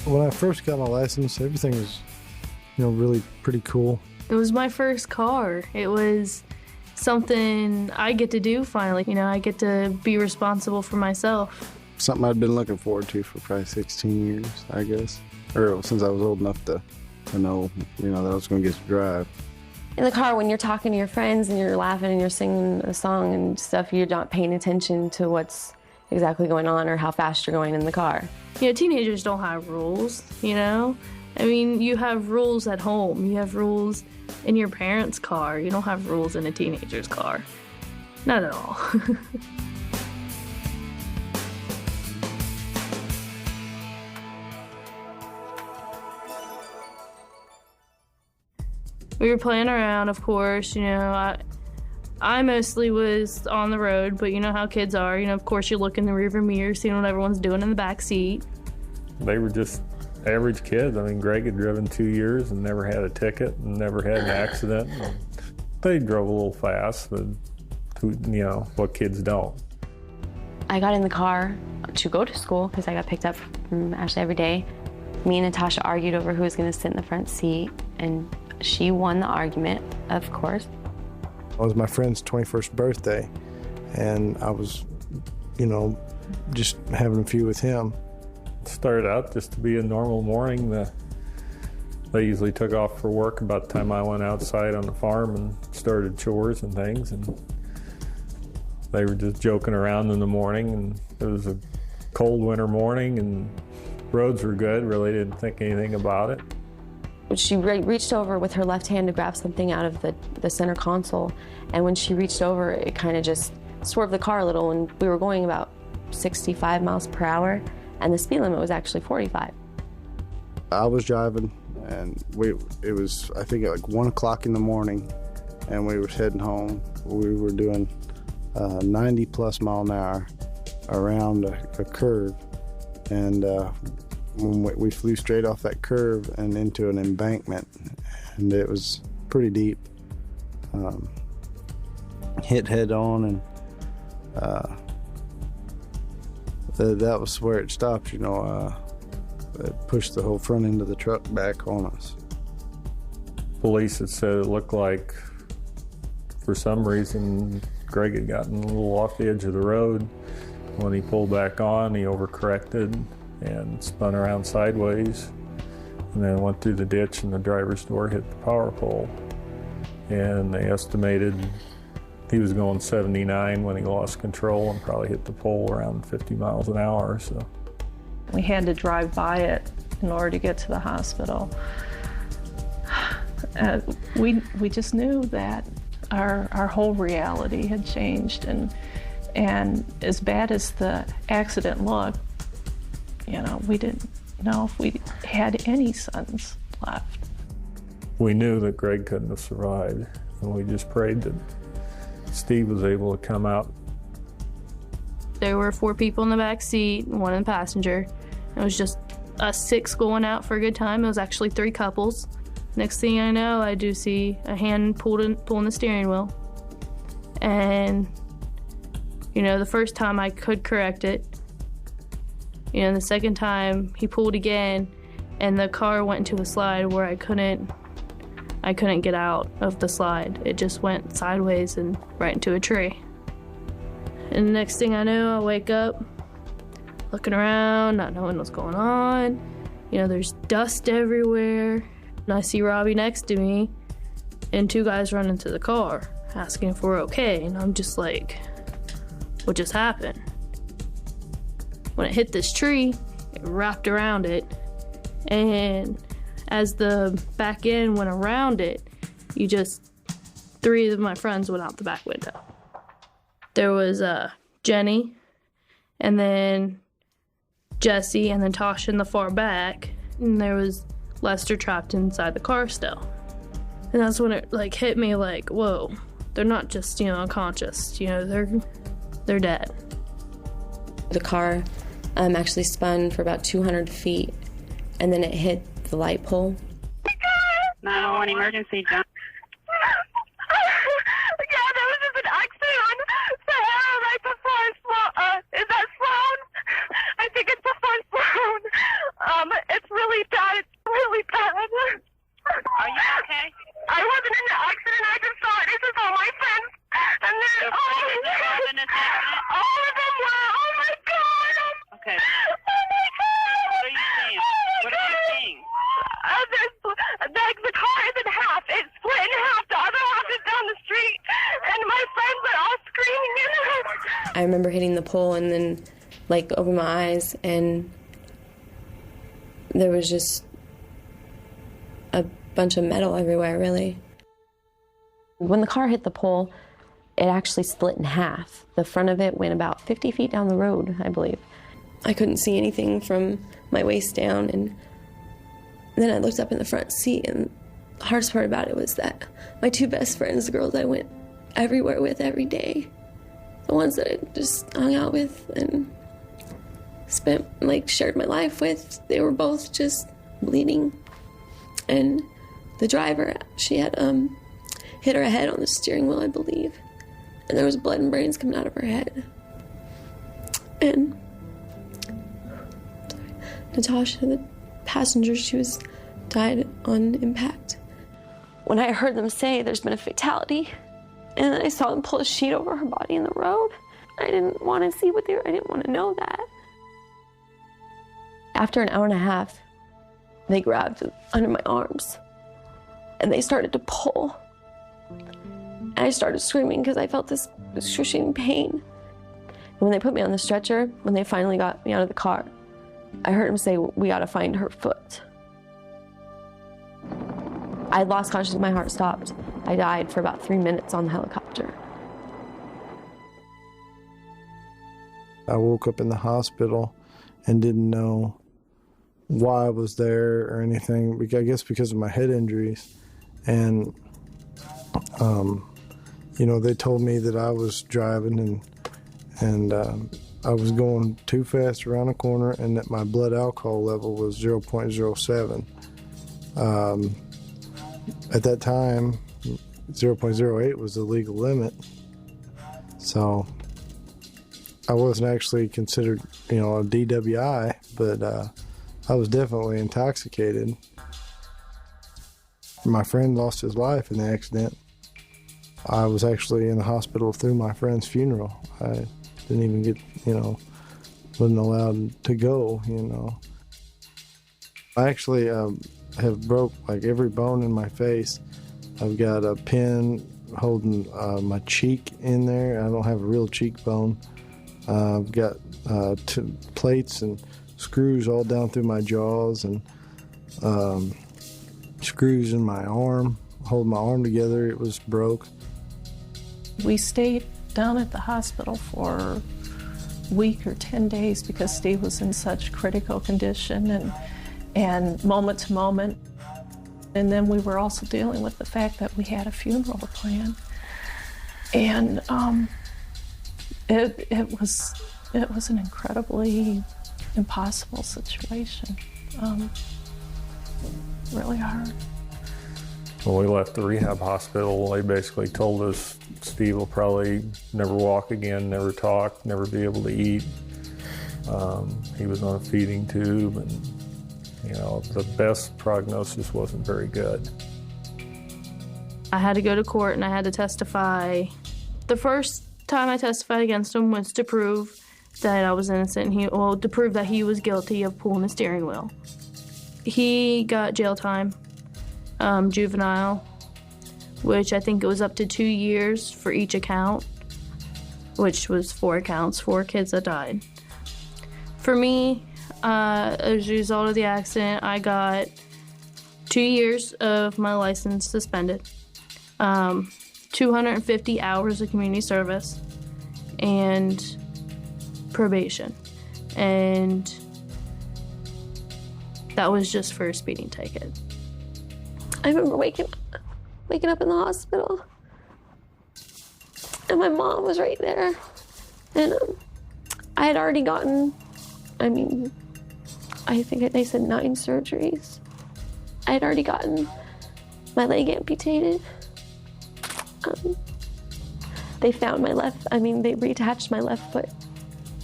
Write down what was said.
When I first got my license, everything was, really pretty cool. It was my first car. It was something I get to do finally. I get to be responsible for myself. Something I'd been looking forward to for probably 16 years, I guess. Or since I was old enough to know, that I was going to get to drive. In the car, when you're talking to your friends and you're laughing and you're singing a song and stuff, you're not paying attention to what's exactly going on or how fast you're going in the car. Teenagers don't have rules, you have rules at home. You have rules in your parents' car. You don't have rules in a teenager's car. Not at all. We were playing around, of course. I mostly was on the road, but you know how kids are. Of course, you look in the rearview mirror, seeing what everyone's doing in the back seat. They were just average kids. Greg had driven 2 years and never had a ticket and never had an accident. They drove a little fast, but what kids don't. I got in the car to go to school because I got picked up from Ashley every day. Me and Natasha argued over who was going to sit in the front seat, and she won the argument, of course. It was my friend's 21st birthday, and I was, just having a few with him. It started out just to be a normal morning. They usually took off for work about the time I went outside on the farm and started chores and things, and they were just joking around in the morning, and it was a cold winter morning, and roads were good, really didn't think anything about it. She reached over with her left hand to grab something out of the center console, and when she reached over, it kind of just swerved the car a little, and we were going about 65 miles per hour, and the speed limit was actually 45. I was driving, and it was, I think, at like 1 o'clock in the morning, and we were heading home. We were doing 90 plus mile an hour around a curve, and when we flew straight off that curve and into an embankment, and it was pretty deep. Hit head on, and that was where it stopped. It pushed the whole front end of the truck back on us. Police had said it looked like, for some reason, Greg had gotten a little off the edge of the road. When he pulled back on, he overcorrected and spun around sideways, and then went through the ditch, and the driver's door hit the power pole. And they estimated he was going 79 when he lost control and probably hit the pole around 50 miles an hour. So we had to drive by it in order to get to the hospital. We just knew that our whole reality had changed, and as bad as the accident looked, we didn't know if we had any sons left. We knew that Greg couldn't have survived, and we just prayed that Steve was able to come out. There were 4 people in the back seat, 1 in the passenger. It was just us 6 going out for a good time. It was actually 3 couples. Next thing I know, I do see a hand pulling the steering wheel. And, the first time I could correct it. The second time he pulled again, and the car went into a slide where I couldn't get out of the slide. It just went sideways and right into a tree. And the next thing I know, I wake up, looking around, not knowing what's going on. There's dust everywhere. And I see Robbie next to me, and 2 guys run into the car, asking if we're okay. And I'm just like, what just happened? When it hit this tree, it wrapped around it, and as the back end went around it, 3 of my friends went out the back window. There was Jenny, and then Jesse, and then Tasha in the far back, and there was Lester trapped inside the car still. And that's when it hit me like, whoa, they're not just unconscious, they're dead. The car actually spun for about 200 feet, and then it hit the light pole. 911 emergency, John. Yeah, there was just an accident on Sahara right before is that Sloan? I think it's before Sloan. It's I remember hitting the pole and then, like, opened my eyes, and there was just a bunch of metal everywhere, really. When the car hit the pole, it actually split in half. The front of it went about 50 feet down the road, I believe. I couldn't see anything from my waist down, and then I looked up in the front seat, and the hardest part about it was that my two best friends, the girls I went everywhere with every day, the ones that I just hung out with and spent, like, shared my life with, they were both just bleeding. And the driver, she had hit her head on the steering wheel, I believe, and there was blood and brains coming out of her head. And Natasha, the passenger, she was died on impact. When I heard them say there's been a fatality, and then I saw them pull a sheet over her body in the road, I didn't want to see what they were, I didn't want to know that. After an hour and a half, they grabbed under my arms, and they started to pull. And I started screaming because I felt this excruciating pain. And when they put me on the stretcher, when they finally got me out of the car, I heard him say, "We gotta find her foot." I lost consciousness, my heart stopped. I died for about 3 minutes on the helicopter. I woke up in the hospital and didn't know why I was there or anything, I guess because of my head injuries. And, you know, they told me that I was driving and I was going too fast around a corner and that my blood alcohol level was 0.07. At that time, 0.08 was the legal limit. So I wasn't actually considered, you know, a DWI, but I was definitely intoxicated. My friend lost his life in the accident. I was actually in the hospital through my friend's funeral. I didn't even get, you know, wasn't allowed to go, you know. I actually have broke like every bone in my face. I've got a pin holding my cheek in there. I don't have a real cheekbone. I've got plates and screws all down through my jaws and screws in my arm, hold my arm together. It was broke. We stayed down at the hospital for a week or 10 days because Steve was in such critical condition and moment to moment. And then we were also dealing with the fact that we had a funeral to plan. And it was an incredibly impossible situation. Really hard. When we left the rehab hospital, they basically told us Steve will probably never walk again, never talk, never be able to eat. He was on a feeding tube, and you know, the best prognosis wasn't very good. I had to go to court and I had to testify. The first time I testified against him was to prove that I was innocent, to prove that he was guilty of pulling the steering wheel. He got jail time, juvenile, which I think it was up to 2 years for each account, which was 4 accounts, 4 kids that died. For me, as a result of the accident, I got 2 years of my license suspended, 250 hours of community service, and probation. And that was just for a speeding ticket. I remember waking up in the hospital, and my mom was right there. And I had already gotten, I think they said 9 surgeries. I had already gotten my leg amputated. They found my they reattached my left foot